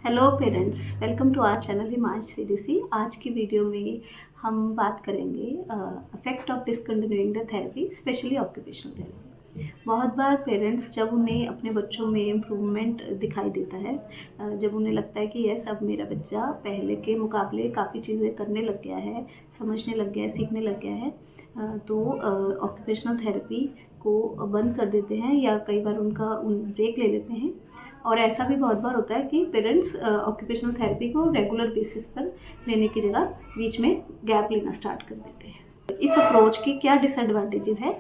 Hello parents, welcome to our channel Himansh CDC. आज की video में हम बात करेंगे effect of discontinuing the therapy, specially occupational therapy. बहुत बार पेरेंट्स जब उन्हें अपने बच्चों में इम्प्रूवमेंट दिखाई देता है, जब उन्हें लगता है कि यस अब मेरा बच्चा पहले के मुकाबले काफ़ी चीज़ें करने लग गया है, समझने लग गया है, सीखने लग गया है, तो ऑक्यूपेशनल थेरेपी को बंद कर देते हैं या कई बार उनका ब्रेक ले लेते हैं। और ऐसा भी बहुत बार होता है कि पेरेंट्स ऑक्यूपेशनल थेरेपी को रेगुलर बेसिस पर लेने की जगह बीच में गैप लेना स्टार्ट कर देते हैं। इस अप्रोच के क्या डिसएडवांटेजेस है,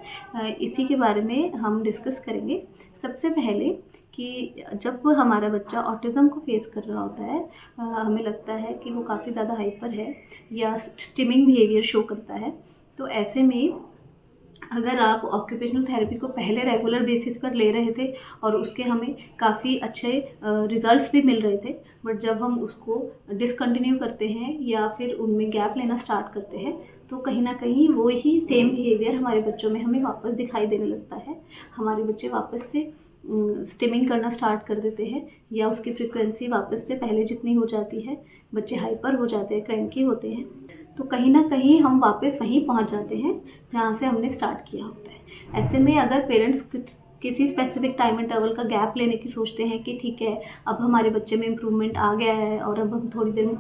इसी के बारे में हम डिस्कस करेंगे। सबसे पहले कि जब हमारा बच्चा ऑटिज़म को फेस कर रहा होता है, हमें लगता है कि वो काफ़ी ज़्यादा हाइपर है या स्टिमिंग बिहेवियर शो करता है, तो ऐसे में अगर आप ऑक्यूपेशनल थेरेपी को पहले रेगुलर बेसिस पर ले रहे थे और उसके हमें काफ़ी अच्छे रिजल्ट्स भी मिल रहे थे, बट जब हम उसको डिसकंटिन्यू करते हैं या फिर उनमें गैप लेना स्टार्ट करते हैं, तो कहीं ना कहीं वो ही सेम बिहेवियर हमारे बच्चों में हमें वापस दिखाई देने लगता है। हमारे बच्चे वापस से स्टिमिंग करना स्टार्ट कर देते हैं या उसकी फ्रिक्वेंसी वापस से पहले जितनी हो जाती है, बच्चे हाइपर हो जाते हैं, क्रैंकी होते हैं। तो कहीं ना कहीं हम वापस वहीं पहुंच जाते हैं जहां से हमने स्टार्ट किया होता है। ऐसे में अगर पेरेंट्स किसी स्पेसिफिक टाइम इंटरवल का गैप लेने की सोचते हैं कि ठीक है अब हमारे बच्चे में इम्प्रूवमेंट आ गया है और अब हम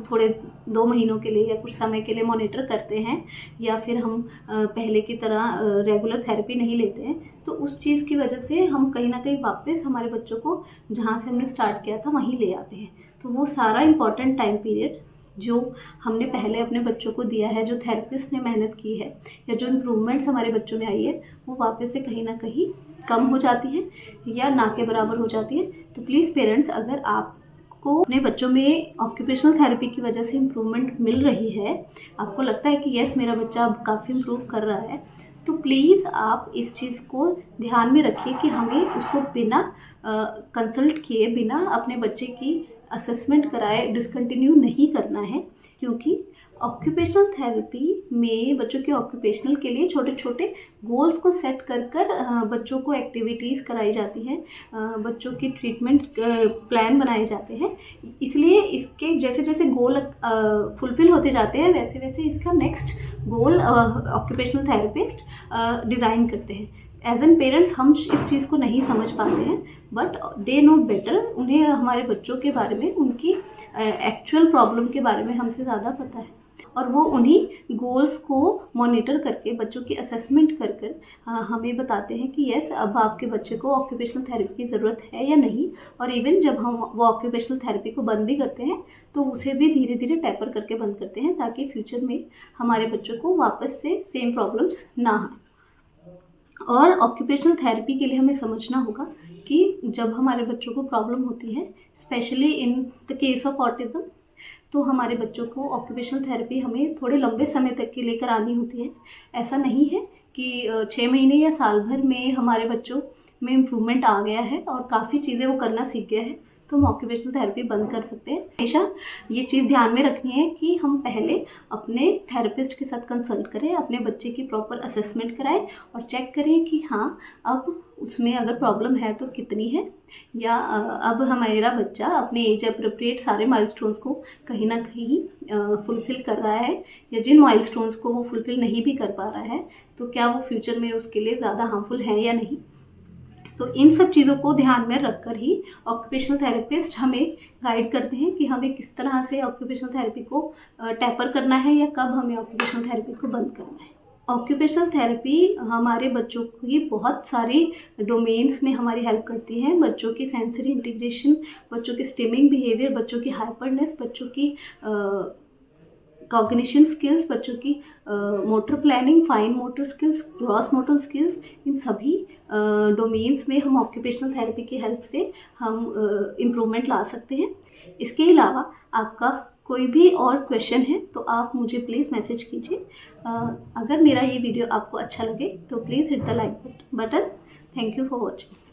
थोड़े 2 महीनों के लिए या कुछ समय के लिए मॉनिटर करते हैं, या फिर हम पहले की तरह रेगुलर थेरेपी नहीं लेते हैं, तो उस चीज़ की वजह से हम कहीं ना कहीं वापस हमारे बच्चों को जहाँ से हमने स्टार्ट किया था वहीं ले आते हैं। तो वो सारा इम्पॉर्टेंट टाइम पीरियड जो हमने पहले अपने बच्चों को दिया है, जो थेरेपिस्ट ने मेहनत की है या जो इम्प्रूवमेंट्स हमारे बच्चों में आई है, वो वापस से कहीं ना कहीं कम हो जाती है या ना के बराबर हो जाती है। तो प्लीज़ पेरेंट्स, अगर आपको अपने बच्चों में ऑक्यूपेशनल थेरेपी की वजह से इम्प्रूवमेंट मिल रही है, आपको लगता है कि यस मेरा बच्चा अब काफ़ी इम्प्रूव कर रहा है, तो प्लीज़ आप इस चीज़ को ध्यान में रखिए कि हमें उसको बिना कंसल्ट किए, बिना अपने बच्चे की असेसमेंट कराए डिसकंटिन्यू नहीं करना है। क्योंकि ऑक्यूपेशनल थेरेपी में बच्चों के ऑक्यूपेशनल के लिए छोटे छोटे गोल्स को सेट कर बच्चों को एक्टिविटीज़ कराई जाती हैं, बच्चों की ट्रीटमेंट प्लान बनाए जाते हैं। इसलिए इसके जैसे जैसे गोल फुलफिल होते जाते हैं, वैसे वैसे इसका नेक्स्ट गोल ऑक्यूपेशनल थेरेपिस्ट डिज़ाइन करते हैं। एज एन पेरेंट्स हम इस चीज़ को नहीं समझ पाते हैं, बट दे नो बेटर। उन्हें हमारे बच्चों के बारे में, उनकी एक्चुअल प्रॉब्लम के बारे में हमसे ज़्यादा पता है, और वो उन्हीं गोल्स को मॉनिटर करके, बच्चों की असेसमेंट कर हमें बताते हैं कि यस अब आपके बच्चे को ऑक्यूपेशनल थेरेपी की ज़रूरत है या नहीं। और इवन जब हम वो ऑक्यूपेशनल थेरेपी को बंद भी करते हैं तो उसे भी धीरे धीरे टेपर करके बंद करते हैं, ताकि फ्यूचर में हमारे बच्चों को वापस से सेम प्रॉब्लम्स ना आए। और ऑक्यूपेशनल थेरेपी के लिए हमें समझना होगा कि जब हमारे बच्चों को प्रॉब्लम होती है, specially in the case of autism, तो हमारे बच्चों को ऑक्यूपेशनल थेरेपी हमें थोड़े लंबे समय तक के लिए करानी होती है। ऐसा नहीं है कि 6 महीने या साल भर में हमारे बच्चों में इम्प्रूवमेंट आ गया है और काफ़ी चीज़ें वो करना सीख गया है तो हम ऑक्यूपेशनल थेरेपी बंद कर सकते हैं। हमेशा ये चीज़ ध्यान में रखनी है कि हम पहले अपने थेरेपिस्ट के साथ कंसल्ट करें, अपने बच्चे की प्रॉपर असेसमेंट कराएं और चेक करें कि हाँ अब उसमें अगर प्रॉब्लम है तो कितनी है, या अब हमारा बच्चा अपने एज अप्रोप्रिएट सारे माइलस्टोन्स को कहीं ना कहीं फुलफ़िल कर रहा है, या जिन माइलस्टोन्स को वो फुलफ़िल नहीं भी कर पा रहा है तो क्या वो फ्यूचर में उसके लिए ज़्यादा हार्मफुल है या नहीं। तो इन सब चीज़ों को ध्यान में रखकर ही ऑक्यूपेशनल थेरेपिस्ट हमें गाइड करते हैं कि हमें किस तरह से ऑक्यूपेशनल थेरेपी को टैपर करना है या कब हमें ऑक्यूपेशनल थेरेपी को बंद करना है। ऑक्यूपेशनल थेरेपी हमारे बच्चों की बहुत सारी डोमेन्स में हमारी हेल्प करती है। बच्चों की सेंसरी इंटीग्रेशन, बच्चों की स्टिमिंग बिहेवियर, बच्चों की हाइपरनेस, बच्चों की कॉग्निशन स्किल्स, बच्चों की motor planning, fine motor skills, gross motor skills, इन सभी डोमेन्स में हम ऑक्यूपेशनल थेरेपी की हेल्प से हम इम्प्रूवमेंट ला सकते हैं। इसके अलावा आपका कोई भी और क्वेश्चन है तो आप मुझे प्लीज़ मैसेज कीजिए। अगर मेरा ये वीडियो आपको अच्छा लगे तो please hit the like button. Thank you for watching.